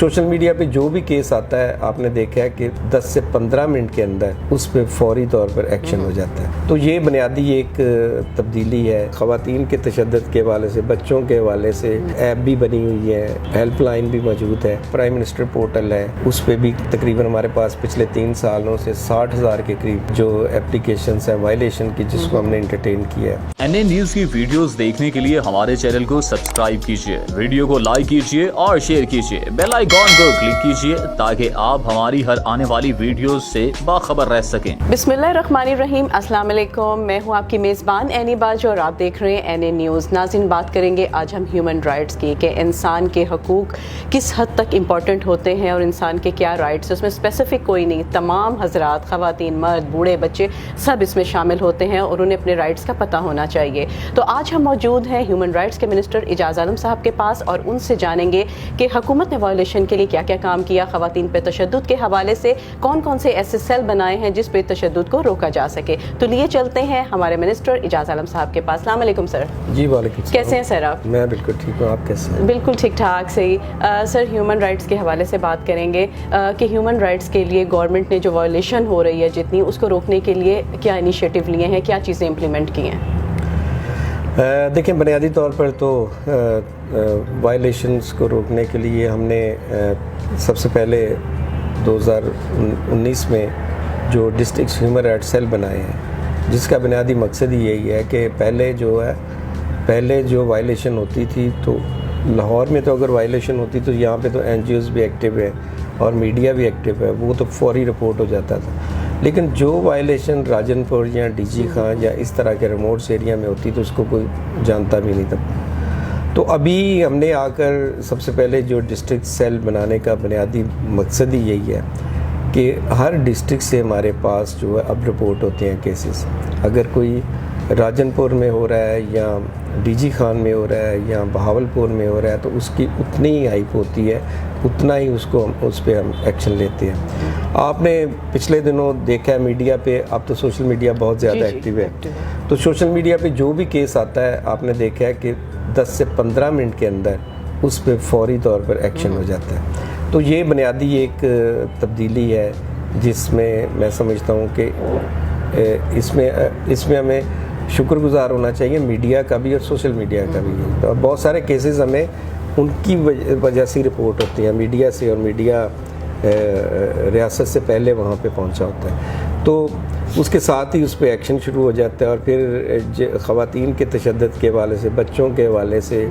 Social media پہ جو بھی کیس آتا ہے آپ نے دیکھا ہے کہ 10 سے 15 منٹ کے اندر اس پہ فوری طور پر ایکشن ہو جاتا ہے. تو یہ بنیادی ایک تبدیلی ہے. خواتین کے تشدد کے حوالے سے، بچوں کے حوالے سے ایپ بھی بنی ہوئی ہے، ہیلپ لائن بھی موجود ہے، پرائم منسٹر پورٹل ہے، اس پہ بھی تقریباً ہمارے پاس پچھلے 3 سالوں سے 60,000 کے قریب جو اپلیکیشنز ہیں وائلیشن کی، جس کو ہم نے انٹرٹین کیا ہے. این اے نیوز کی ویڈیوز دیکھنے کے لیے ہمارے چینل کو سبسکرائب کیجیے، ویڈیو کو لائک کیجیے اور شیئر کیجیے، بیل آئیکن کو کلک کیجیے تاکہ آپ ہماری ہر آنے والی ویڈیوز سے باخبر رہ سکیں. بسم اللہ الرحمن الرحیم. السلام علیکم، میں ہوں آپ کی میزبان اینی باج اور آپ دیکھ رہے ہیں این اے نیوز. ناظرین، بات کریں گے آج ہم ہیومن رائٹس کی، کہ انسان کے حقوق کس حد تک امپورٹنٹ ہوتے ہیں اور انسان کے کیا رائٹس. اس میں اسپیسیفک کوئی نہیں، تمام حضرات، خواتین، مرد، بوڑھے، بچے، سب اس میں شامل ہوتے ہیں اور انہیں اپنے رائٹس کا پتہ ہونا چاہیے. تو آج ہم موجود ہیں ہیومن رائٹس کے منسٹر اعجاز عالم صاحب کے پاس اور ان سے جانیں گے کہ حکومت نے وائلیشن کے لیے کیا کیا کام کیا، خواتین پہ تشدد کے حوالے سے کون کون سے ایسے سیل بنائے ہیں جس پہ تشدد کو روکا جا سکے. تو لیے چلتے ہیں ہمارے منسٹر اعجاز عالم صاحب کے پاس. السلام علیکم سر. جی وعلیکم السلام. کیسے ہیں سر آپ؟ میں بالکل ٹھیک ہوں، آپ کیسے ہیں؟ بالکل ٹھیک ٹھاک. صحیح. سر، ہیومن رائٹس کے حوالے سے بات کریں گے کہ ہیومن رائٹس کے لیے گورنمنٹ نے جو وائلیشن ہو رہی ہے جتنی، اس کو روکنے کے لیے کیا انیشیٹو لیے ہیں، کیا چیزیں امپلیمنٹ کی ہیں؟ دیکھیں، بنیادی طور پر تو وائلیشنز کو روکنے کے لیے ہم نے سب سے پہلے 2019 میں جو ڈسٹرکٹ ہیومن رائٹس سیل بنائے ہیں، جس کا بنیادی مقصد یہی ہے کہ پہلے جو وائلیشن ہوتی تھی تو لاہور میں تو اگر وائلیشن ہوتی تو یہاں پہ تو این جی اوز بھی ایکٹیو ہے اور میڈیا بھی ایکٹیو ہے، وہ تو فوری رپورٹ ہو جاتا تھا. لیکن جو وائلیشن راجن پور یا ڈی جی خان یا اس طرح کے ریموٹس ایریا میں ہوتی تو اس کو کوئی جانتا بھی نہیں تھا. تو ابھی ہم نے آ کر سب سے پہلے جو ڈسٹرکٹ سیل بنانے کا بنیادی مقصد ہی یہی ہے کہ ہر ڈسٹرکٹ سے ہمارے پاس جو ہے اب رپورٹ ہوتے ہیں کیسز. اگر کوئی راجن پور میں ہو رہا ہے یا ڈی جی خان میں ہو رہا ہے یا بہاول پور میں ہو رہا ہے تو اس کی اتنی ہی ہائپ ہوتی ہے، اتنا ہی اس پہ ہم ایکشن لیتے ہیں. آپ نے پچھلے دنوں دیکھا ہے میڈیا پہ، اب تو سوشل میڈیا بہت زیادہ ایکٹیو ہے، تو سوشل میڈیا پہ جو بھی کیس آتا ہے آپ نے دیکھا ہے کہ 10 سے 15 منٹ کے اندر اس پہ فوری طور پر ایکشن ہو جاتا ہے. تو یہ بنیادی ایک تبدیلی ہے جس میں سمجھتا ہوں کہ اس میں ہمیں شکر گزار ہونا چاہیے میڈیا کا بھی اور سوشل میڈیا کا بھی. تو بہت سارے کیسز ہمیں ان کی وجہ سے رپورٹ ہوتے ہیں میڈیا سے، اور میڈیا ریاست سے پہلے وہاں پہ پہنچا ہوتا ہے، تو اس کے ساتھ ہی اس پہ ایکشن شروع ہو جاتا ہے. اور پھر خواتین کے تشدد کے حوالے سے، بچوں کے حوالے سے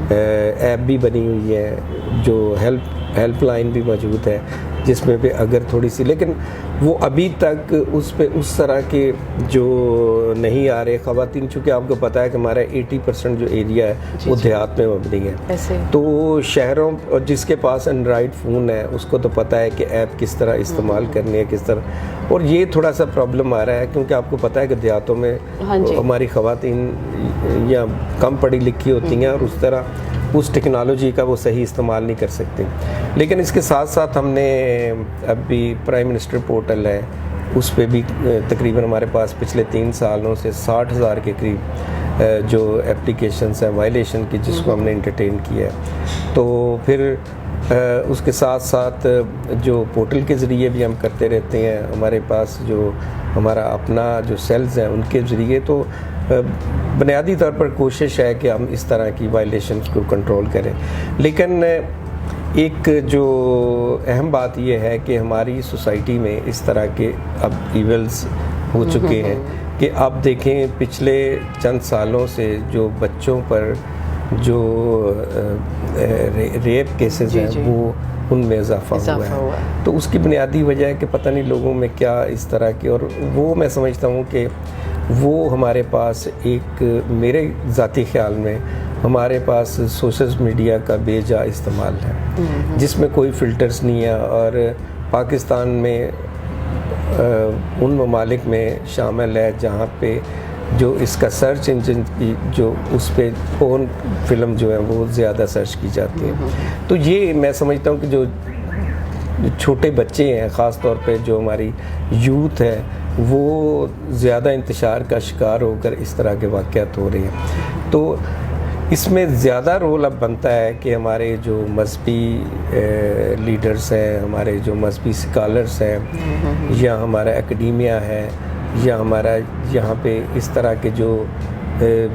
ایپ بھی بنی ہوئی ہے، جو ہیلپ لائن بھی موجود ہے، جس میں پہ اگر تھوڑی سی، لیکن وہ ابھی تک اس پہ اس طرح کے جو نہیں آ رہے. خواتین، چونکہ آپ کو پتہ ہے کہ ہمارا 80% جو ایریا ہے وہ دیہات میں مبنی ہے، تو شہروں اور جس کے پاس اینڈرائڈ فون ہے اس کو تو پتہ ہے کہ ایپ کس طرح استعمال کرنی ہے، کس طرح. اور یہ تھوڑا سا پرابلم آ رہا ہے کیونکہ آپ کو پتہ ہے کہ دیہاتوں میں ہماری خواتین یا کم پڑھی لکھی ہوتی ہیں اور اس طرح اس ٹیکنالوجی کا وہ صحیح استعمال نہیں کر سکتے. لیکن اس کے ساتھ ساتھ ہم نے اب بھی پرائم منسٹر پورٹل ہے، اس پہ بھی تقریباً ہمارے پاس پچھلے 3 سالوں سے 60,000 کے قریب جو اپلیکیشنز ہیں وائلیشن کی، جس کو ہم نے انٹرٹین کیا ہے. تو پھر اس کے ساتھ ساتھ جو پورٹل کے ذریعے بھی ہم کرتے رہتے ہیں، ہمارے پاس جو ہمارا اپنا جو سیلز ہیں ان کے ذریعے. تو بنیادی طور پر کوشش ہے کہ ہم اس طرح کی وائلیشنز کو کنٹرول کریں. لیکن ایک جو اہم بات یہ ہے کہ ہماری سوسائٹی میں اس طرح کے اب ایونٹس ہو چکے ہیں کہ آپ دیکھیں پچھلے چند سالوں سے جو بچوں پر جو ریپ کیسز ہیں وہ ان میں اضافہ ہوا ہے. تو اس کی بنیادی وجہ ہے کہ پتہ نہیں لوگوں میں کیا اس طرح کی، اور وہ میں سمجھتا ہوں کہ وہ ہمارے پاس ایک، میرے ذاتی خیال میں ہمارے پاس سوشل میڈیا کا بے جا استعمال ہے، جس میں کوئی فلٹرز نہیں ہے. اور پاکستان میں ان ممالک میں شامل ہے جہاں پہ جو اس کا سرچ انجن کی جو اس پہ پورن فلم جو ہے وہ زیادہ سرچ کی جاتی ہے. تو یہ میں سمجھتا ہوں کہ جو چھوٹے بچے ہیں، خاص طور پہ جو ہماری یوتھ ہے، وہ زیادہ انتشار کا شکار ہو کر اس طرح کے واقعات ہو رہے ہیں. تو اس میں زیادہ رول اب بنتا ہے کہ ہمارے جو مذہبی لیڈرز ہیں، ہمارے جو مذہبی اسکالرس ہیں، یا ہمارا اکیڈیمیا ہے، یا ہمارا یہاں پہ اس طرح کے جو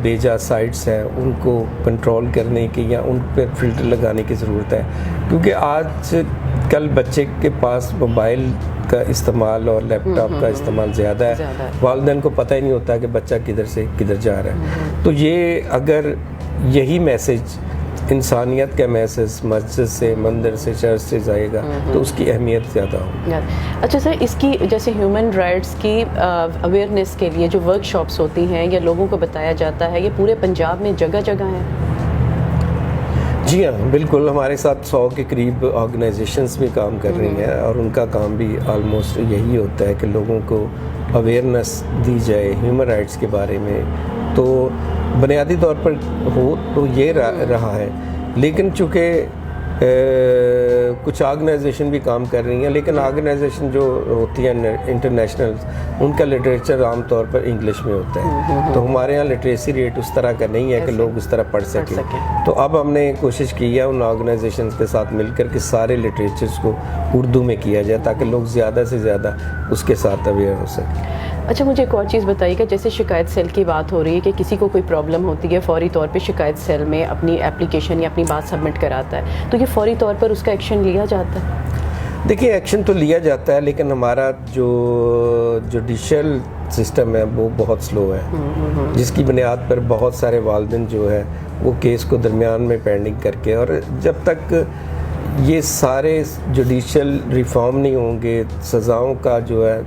بیجا سائٹس ہیں ان کو کنٹرول کرنے کی یا ان پہ فلٹر لگانے کی ضرورت ہے، کیونکہ آج کل بچے کے پاس موبائل کا استعمال اور لیپ ٹاپ کا استعمال زیادہ ہے، والدین کو پتہ ہی نہیں ہوتا کہ بچہ کدھر سے کدھر جا رہا ہے۔ تو یہ اگر یہی میسج، انسانیت کا میسج مسجد سے، مندر سے، چرچ سے جائے گا تو اس کی اہمیت زیادہ ہوگی۔ اچھا سر، اس کی جیسے ہیومن رائٹس کی اویئرنیس کے لیے جو ورک شاپس ہوتی ہیں یا لوگوں کو بتایا جاتا ہے، یہ پورے پنجاب میں جگہ جگہ ہیں؟ جی ہاں بالکل، ہمارے ساتھ 100 کے قریب آرگنائزیشنز بھی کام کر رہی ہیں، اور ان کا کام بھی آلموسٹ یہی ہوتا ہے کہ لوگوں کو اویئرنیس دی جائے ہیومن رائٹس کے بارے میں۔ تو بنیادی طور پر ہو تو یہ رہا ہے، لیکن چونکہ کچھ آرگنائزیشن بھی کام کر رہی ہیں، لیکن آرگنائزیشن جو ہوتی ہیں انٹرنیشنل، ان کا لٹریچر عام طور پر انگلش میں ہوتا ہے، تو ہمارے ہاں لٹریسی ریٹ اس طرح کا نہیں ہے کہ لوگ اس طرح پڑھ سکیں۔ تو اب ہم نے کوشش کی ہے ان آرگنائزیشنز کے ساتھ مل کر کہ سارے لٹریچرز کو اردو میں کیا جائے تاکہ لوگ زیادہ سے زیادہ اس کے ساتھ اویئر ہو سکیں۔ اچھا مجھے ایک اور چیز بتائیے کہ جیسے شکایت سیل کی بات ہو رہی ہے کہ کسی کو کوئی پرابلم ہوتی ہے، فوری طور پہ شکایت سیل میں اپنی اپلیکیشن یا اپنی بات سبمٹ کراتا ہے، تو یہ فوری طور پر اس کا ایکشن لیا جاتا ہے؟ دیکھیے ایکشن تو لیا جاتا ہے، لیکن ہمارا جو جوڈیشل سسٹم ہے وہ بہت سلو ہے، جس کی بنیاد پر بہت سارے والدین جو ہے وہ کیس کو درمیان میں پینڈنگ کر کے، اور جب تک یہ سارے جوڈیشل ریفارم نہیں ہوں گے، سزاؤں کا جو ہے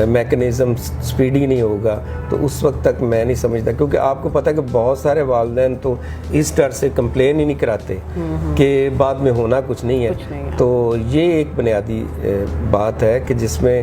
میکنزم سپیڈی نہیں ہوگا، تو اس وقت تک میں نہیں سمجھتا، کیونکہ آپ کو پتہ ہے کہ بہت سارے والدین تو اس ڈر سے کمپلین ہی نہیں کراتے کہ بعد میں ہونا کچھ نہیں ہے۔ تو یہ ایک بنیادی بات ہے کہ جس میں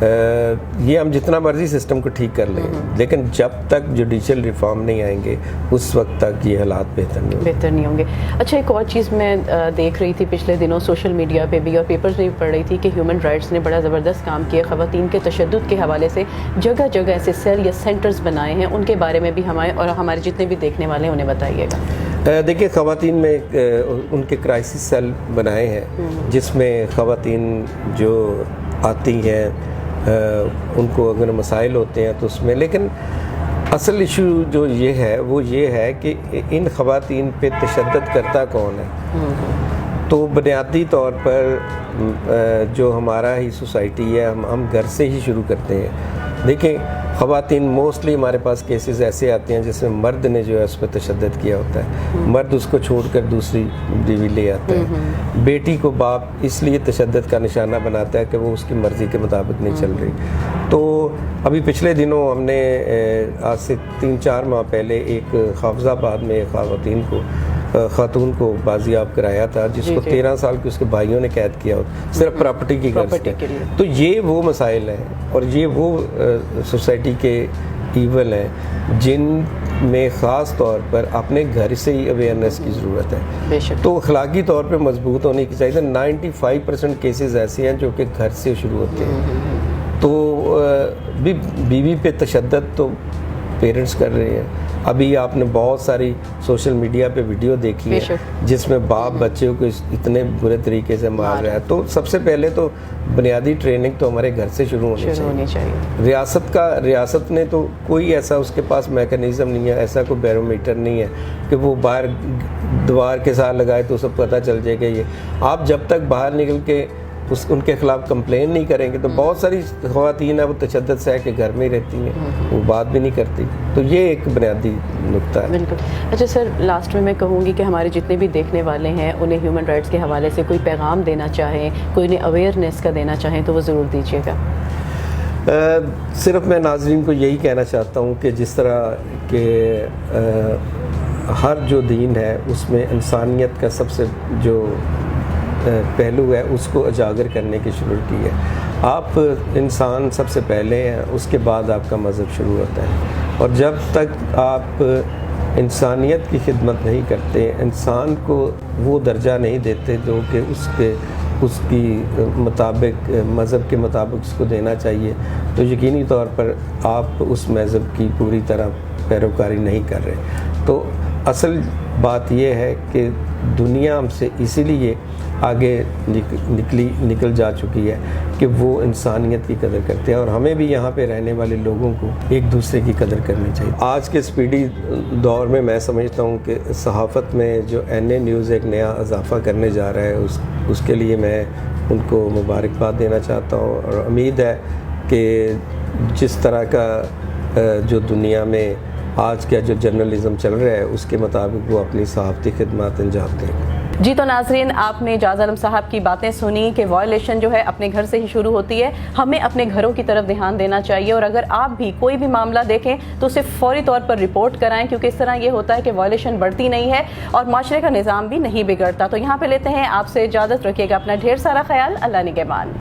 یہ ہم جتنا مرضی سسٹم کو ٹھیک کر لیں، لیکن جب تک جوڈیشل ریفارم نہیں آئیں گے اس وقت تک یہ حالات بہتر نہیں ہوں گے۔ اچھا ایک اور چیز میں دیکھ رہی تھی پچھلے دنوں سوشل میڈیا پہ بھی اور پیپرز میں بھی پڑھ رہی تھی کہ ہیومن رائٹس نے بڑا زبردست کام کیا، خواتین کے تشدد کے حوالے سے جگہ جگہ ایسے سیل یا سینٹرز بنائے ہیں، ان کے بارے میں بھی ہمارے اور ہمارے جتنے بھی دیکھنے والے ہیں انہیں بتائیے گا۔ دیکھیے خواتین میں ان کے کرائسس سیل بنائے ہیں، جس میں خواتین جو آتی ہیں ان کو اگر مسائل ہوتے ہیں تو اس میں، لیکن اصل ایشو جو یہ ہے وہ یہ ہے کہ ان خواتین پہ تشدد کرتا کون ہے۔ تو بنیادی طور پر جو ہمارا ہی سوسائٹی ہے، ہم گھر سے ہی شروع کرتے ہیں۔ دیکھیں خواتین موسٹلی ہمارے پاس کیسز ایسے آتے ہیں جس میں مرد نے جو ہے اس پہ تشدد کیا ہوتا ہے، مرد اس کو چھوڑ کر دوسری بیوی لے آتا ہے، بیٹی کو باپ اس لیے تشدد کا نشانہ بناتا ہے کہ وہ اس کی مرضی کے مطابق نہیں چل رہی۔ تو ابھی پچھلے دنوں ہم نے آج سے 3-4 ماہ پہلے ایک حافظ آباد میں ایک خاتون کو بازیاب کرایا تھا، جس کو 13 سال کے اس کے بھائیوں نے قید کیا ہوتا صرف پراپرٹی کی غرض سے۔ تو یہ وہ مسائل ہیں اور یہ وہ سوسائٹی کے ایول ہیں جن میں خاص طور پر اپنے گھر سے ہی اویئرنیس کی ضرورت ہے۔ تو اخلاقی طور پہ مضبوط ہونی چاہیے۔ 95% کیسز ایسے ہیں جو کہ گھر سے شروع ہوتے ہیں۔ تو بیوی پہ تشدد تو پیرنٹس کر رہے ہیں۔ ابھی آپ نے بہت ساری سوشل میڈیا پہ ویڈیو دیکھی ہے جس میں باپ بچوں کو اتنے برے طریقے سے مار رہا ہے۔ تو سب سے پہلے تو بنیادی ٹریننگ تو ہمارے گھر سے شروع ہونی چاہیے۔ ریاست نے تو کوئی ایسا اس کے پاس میکنزم نہیں ہے، ایسا کوئی بیرومیٹر نہیں ہے کہ وہ باہر دیوار کے ساتھ لگائے تو سب پتہ چل جائے گا۔ یہ آپ جب تک باہر نکل کے ان کے خلاف کمپلین نہیں کریں گے تو بہت ساری خواتین ہیں وہ تشدد سے کہ گھر میں ہی رہتی ہیں، وہ بات بھی نہیں کرتی۔ تو یہ ایک بنیادی نقطہ ہے۔ بالکل۔ اچھا سر، لاسٹ میں کہوں گی کہ ہمارے جتنے بھی دیکھنے والے ہیں انہیں ہیومن رائٹس کے حوالے سے کوئی پیغام دینا چاہیں، کوئی انہیں اویئرنیس کا دینا چاہیں تو وہ ضرور دیجیے گا۔ صرف میں ناظرین کو یہی کہنا چاہتا ہوں کہ جس طرح کہ ہر جو دین ہے اس میں انسانیت کا سب سے جو پہلو ہے اس کو اجاگر کرنے کی شروع کی ہے۔ آپ انسان سب سے پہلے ہیں، اس کے بعد آپ کا مذہب شروع ہوتا ہے، اور جب تک آپ انسانیت کی خدمت نہیں کرتے، انسان کو وہ درجہ نہیں دیتے جو کہ اس کی مطابق مذہب کے مطابق اس کو دینا چاہیے، تو یقینی طور پر آپ اس مذہب کی پوری طرح پیروکاری نہیں کر رہے. تو اصل بات یہ ہے کہ دنیا ہم سے اسی لیے آگے نکل جا چکی ہے کہ وہ انسانیت کی قدر کرتے ہیں, اور ہمیں بھی یہاں پہ رہنے والے لوگوں کو ایک دوسرے کی قدر کرنی چاہیے. آج کے سپیڈی دور میں سمجھتا ہوں کہ صحافت میں جو این اے نیوز ایک نیا اضافہ کرنے جا رہا ہے, اس کے لیے میں ان کو مبارکباد دینا چاہتا ہوں, اور امید ہے کہ جس طرح کا جو دنیا میں آج کا جو جرنلزم چل رہا ہے اس کے مطابق وہ اپنی صحافتی خدمات انجام دیں گے. جی تو ناظرین, آپ نے اجاز عالم صاحب کی باتیں سنی کہ وائلیشن جو ہے اپنے گھر سے ہی شروع ہوتی ہے. ہمیں اپنے گھروں کی طرف دھیان دینا چاہیے, اور اگر آپ بھی کوئی بھی معاملہ دیکھیں تو اسے فوری طور پر رپورٹ کرائیں, کیونکہ اس طرح یہ ہوتا ہے کہ وائلیشن بڑھتی نہیں ہے اور معاشرے کا نظام بھی نہیں بگڑتا. تو یہاں پہ لیتے ہیں آپ سے اجازت, رکھیے گا اپنا ڈھیر سارا خیال. اللہ نگہبان.